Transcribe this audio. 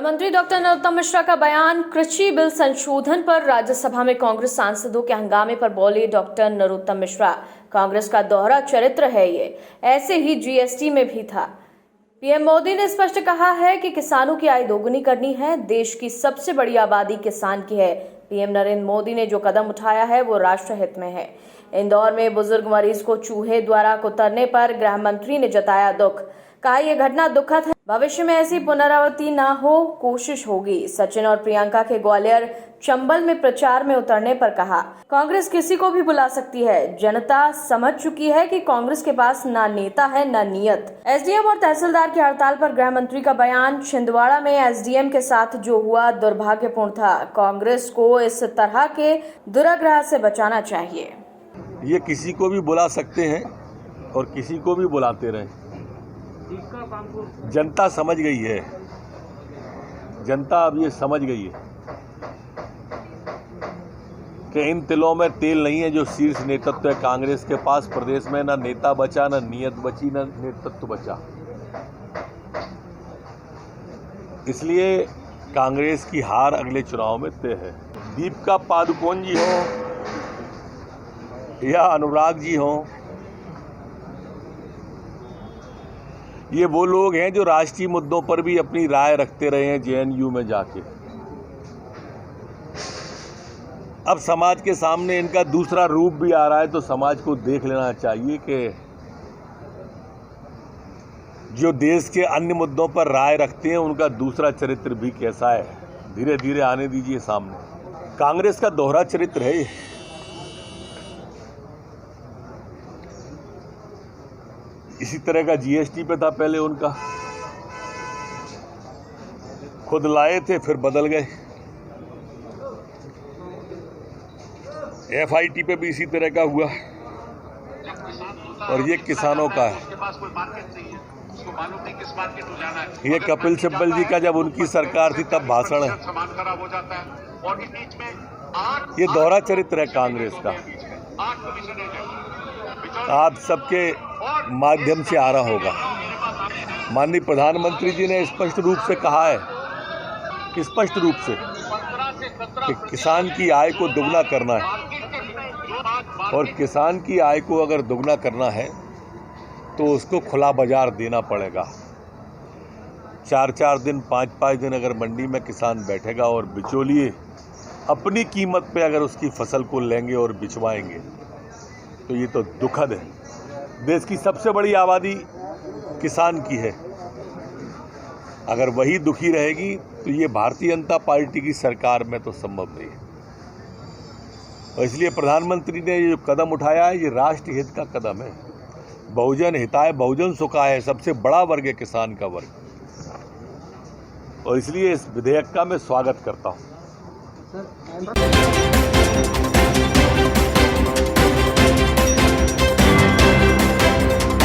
गृह मंत्री डॉक्टर नरोत्तम मिश्रा का बयान कृषि बिल संशोधन पर राज्यसभा में कांग्रेस सांसदों के हंगामे पर बोले डॉक्टर नरोत्तम मिश्रा, कांग्रेस का दोहरा चरित्र है ये, ऐसे ही जीएसटी में भी था। पीएम मोदी ने स्पष्ट कहा है कि किसानों की आय दोगुनी करनी है। देश की सबसे बड़ी आबादी किसान की है। पीएम नरेंद्र मोदी ने जो कदम उठाया है वो राष्ट्रहित में है। इंदौर में बुजुर्ग मरीज को चूहे द्वारा कुतरने पर गृह मंत्री ने जताया दुख, कहा यह घटना दुखद है, भविष्य में ऐसी पुनरावृत्ति न हो कोशिश होगी। सचिन और प्रियंका के ग्वालियर चंबल में प्रचार में उतरने पर कहा, कांग्रेस किसी को भी बुला सकती है। जनता समझ चुकी है कि कांग्रेस के पास ना नेता है ना नीयत। एसडीएम और तहसीलदार की हड़ताल पर गृह मंत्री का बयान, छिंदवाड़ा में एसडीएम के साथ जो हुआ दुर्भाग्यपूर्ण था। कांग्रेस को इस तरह के दुराग्रह से बचाना चाहिए। ये किसी को भी बुला सकते हैं और किसी को भी बुलाते रहे। जनता समझ गई है, जनता अब ये समझ गई है कि इन तिलों में तेल नहीं है जो शीर्ष नेतृत्व है कांग्रेस के पास। प्रदेश में ना नेता बचा, ना नीयत बची, ना नेतृत्व बचा। इसलिए कांग्रेस की हार अगले चुनाव में तय है। दीपिका पादुकोण जी हो या अनुराग जी हो, ये वो लोग हैं जो राष्ट्रीय मुद्दों पर भी अपनी राय रखते रहे हैं जेएनयू में जाके। अब समाज के सामने इनका दूसरा रूप भी आ रहा है, तो समाज को देख लेना चाहिए कि जो देश के अन्य मुद्दों पर राय रखते हैं उनका दूसरा चरित्र भी कैसा है। धीरे धीरे आने दीजिए सामने। कांग्रेस का दोहरा चरित्र है। इसी तरह का जीएसटी पे था पहले उनका, खुद लाए थे फिर बदल गए। एफआईटी पे भी इसी तरह का हुआ और ये किसानों का है। ये कपिल सिब्बल जी का जब उनकी सरकार थी तब भाषण है। ये दोहरा चरित्र है कांग्रेस का। आप सबके माध्यम से आ रहा होगा। माननीय प्रधानमंत्री जी ने स्पष्ट रूप से कहा है, स्पष्ट रूप से, कि किसान की आय को दुगना करना है और किसान की आय को अगर दुगना करना है तो उसको खुला बाजार देना पड़ेगा। 4-4 दिन 5-5 दिन अगर मंडी में किसान बैठेगा और बिचौलिए अपनी कीमत पे अगर उसकी फसल को लेंगे और बिचवाएंगे तो ये तो दुखद है। देश की सबसे बड़ी आबादी किसान की है। अगर वही दुखी रहेगी तो ये भारतीय जनता पार्टी की सरकार में तो संभव नहीं है। और इसलिए प्रधानमंत्री ने ये जो कदम उठाया है ये राष्ट्र हित का कदम है। बहुजन हिताय बहुजन सुखाय है। सबसे बड़ा वर्ग है किसान का वर्ग, और इसलिए इस विधेयक का मैं स्वागत करता हूँ।